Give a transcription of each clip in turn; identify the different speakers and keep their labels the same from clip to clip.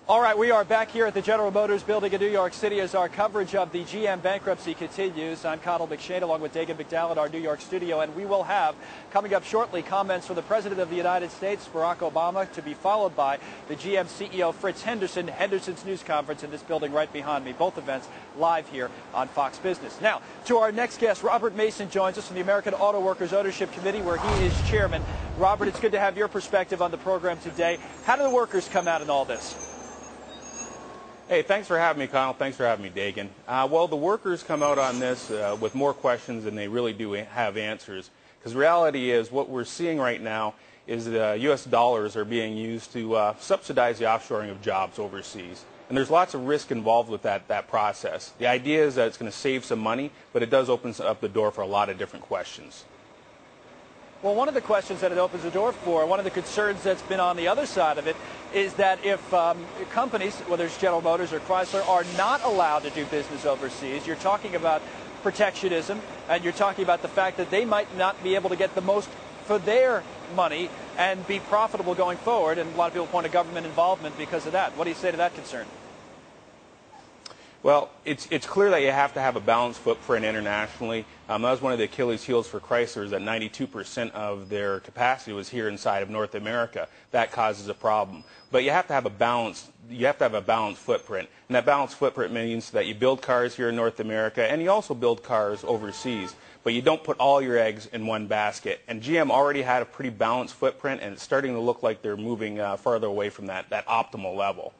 Speaker 1: All right, we are back here at the General Motors building in New York City as our coverage of the GM bankruptcy continues. I'm Connell McShane along with Dagan McDowell at our New York studio, and we will have, coming up shortly, comments from the President of the United States, Barack Obama, to be followed by the GM CEO, Fritz Henderson, Henderson's news conference in this building right behind me. Both events live here on Fox Business. Now, to our next guest, Robert Mason joins us from the American Auto Workers Ownership Committee, where he is chairman. Robert, it's good to have your perspective on the program today. How do the workers come out in all this?
Speaker 2: Hey, thanks for having me, Connell. Thanks for having me, Dagan. Well, the workers come out on this with more questions than they really do have answers. Because the reality is what we're seeing right now is the U.S. dollars are being used to subsidize the offshoring of jobs overseas. And there's lots of risk involved with that process. The idea is that it's going to save some money, but it does open up the door for a lot of different questions.
Speaker 1: Well, one of the questions that it opens the door for, one of the concerns that's been on the other side of it, is that if companies, whether it's General Motors or Chrysler, are not allowed to do business overseas, you're talking about protectionism, and you're talking about the fact that they might not be able to get the most for their money and be profitable going forward, and a lot of people point to government involvement because of that. What do you say to that concern?
Speaker 2: Well, it's clear that you have to have a balanced footprint internationally. That was one of the Achilles heels for Chrysler, is that 92% of their capacity was here inside of North America. That causes a problem. But you have to have a balanced footprint, and that balanced footprint means that you build cars here in North America, and you also build cars overseas. But you don't put all your eggs in one basket. And GM already had a pretty balanced footprint, and it's starting to look like they're moving farther away from that optimal level.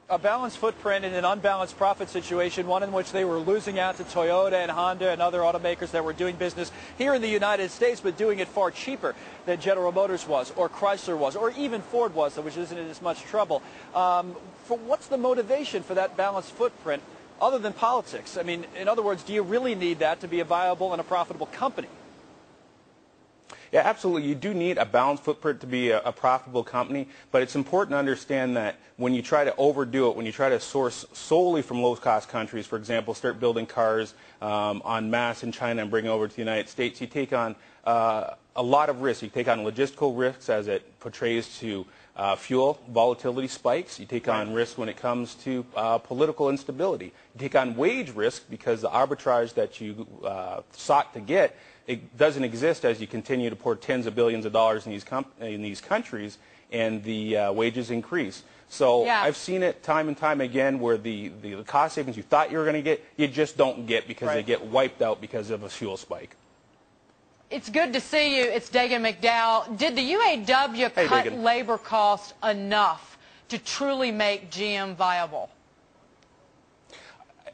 Speaker 1: A balanced footprint in an unbalanced profit situation, one in which they were losing out to Toyota and Honda and other automakers that were doing business here in the United States, but doing it far cheaper than General Motors was, or Chrysler was, or even Ford was, which isn't in as much trouble. What's the motivation for that balanced footprint other than politics? I mean, in other words, do you really need that to be a viable and a profitable company?
Speaker 2: Yeah, absolutely. You do need a balanced footprint to be a profitable company, but it's important to understand that when you try to overdo it, when you try to source solely from low-cost countries, for example, start building cars en masse in China and bring it over to the United States, you take on a lot of risks. You take on logistical risks as it portrays to fuel volatility spikes. You take on risk when it comes to political instability. You take on wage risk because the arbitrage that you sought to get, it doesn't exist as you continue to pour tens of billions of dollars in these countries, and the wages increase. So yeah. I've seen it time and time again where the cost savings you thought you were going to get, you just don't get because they get wiped out because of a fuel spike.
Speaker 3: It's good to see you. It's Dagan McDowell. Did the UAW cut labor costs enough to truly make GM viable?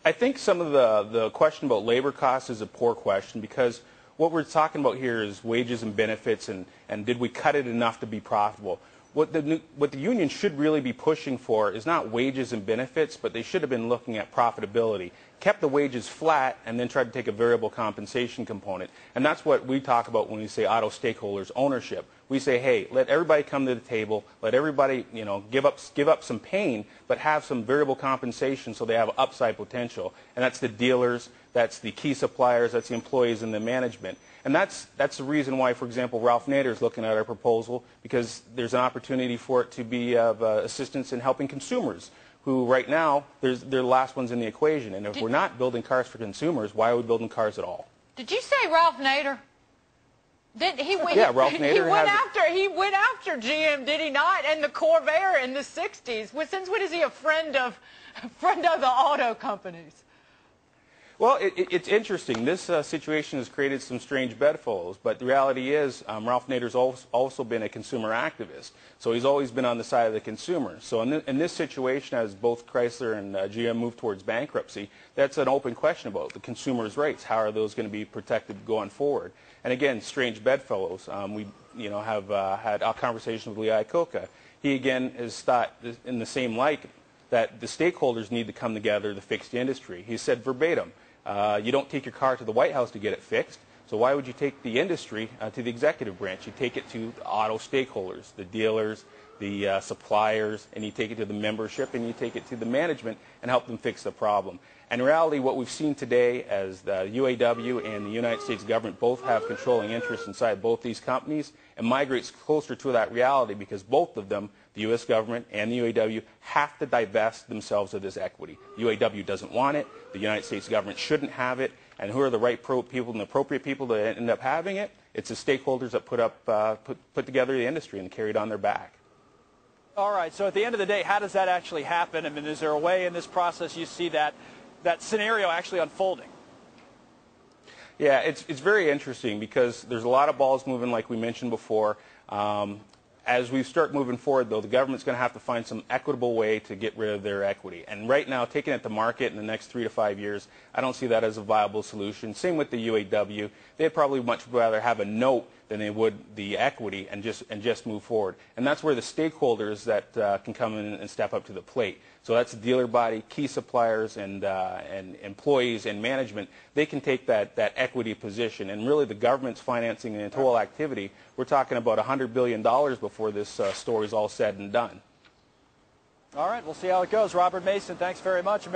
Speaker 2: I think some of the question about labor costs is a poor question, because what we're talking about here is wages and benefits, and did we cut it enough to be profitable? What the union should really be pushing for is not wages and benefits, but they should have been looking at profitability. Kept the wages flat and then tried to take a variable compensation component. And that's what we talk about when we say auto stakeholders ownership. We say, hey, let everybody come to the table, let everybody, give up some pain, but have some variable compensation so they have upside potential. And that's the dealers, that's the key suppliers, that's the employees and the management. And that's the reason why, for example, Ralph Nader is looking at our proposal, because there's an opportunity for it to be of assistance in helping consumers, who right now, they're the last ones in the equation. And if we're not building cars for consumers, why are we building cars at all?
Speaker 3: Did you say Ralph Nader?
Speaker 2: Yeah, Ralph Nader
Speaker 3: he went after GM, did he not? And the Corvair in the 60s. Since when is he a friend of the auto companies?
Speaker 2: Well, it's interesting. This situation has created some strange bedfellows, but the reality is Ralph Nader's also been a consumer activist, so he's always been on the side of the consumer. So in this situation, as both Chrysler and GM move towards bankruptcy, that's an open question about the consumer's rights. How are those going to be protected going forward? And again, strange bedfellows. We have had a conversation with Lee Iacocca. He again has thought in the same light that the stakeholders need to come together to fix the industry. He said verbatim, you don't take your car to the White House to get it fixed, so why would you take the industry to the executive branch? You take it to the auto stakeholders, the dealers, the suppliers, and you take it to the membership, and you take it to the management and help them fix the problem. And in reality, what we've seen today as the UAW and the United States government both have controlling interests inside both these companies, and migrates closer to that reality because both of them, the U.S. government and the UAW, have to divest themselves of this equity. The UAW doesn't want it. The United States government shouldn't have it. And who are the right people and the appropriate people to end up having it? It's the stakeholders that put together the industry and carry it on their back.
Speaker 1: All right. So at the end of the day, how does that actually happen? I mean, is there a way in this process you see that scenario actually unfolding?
Speaker 2: Yeah, it's very interesting because there's a lot of balls moving, like we mentioned before. As we start moving forward, though, the government's going to have to find some equitable way to get rid of their equity. And right now, taking it to market in the next 3 to 5 years, I don't see that as a viable solution. Same with the UAW. They'd probably much rather have a note than they would the equity and just move forward. And that's where the stakeholders that can come in and step up to the plate. So that's the dealer body, key suppliers, and employees and management. They can take that equity position. And really, the government's financing the whole activity. We're talking about $100 billion before this story's all said and done.
Speaker 1: All right, we'll see how it goes. Robert Mason, thanks very much.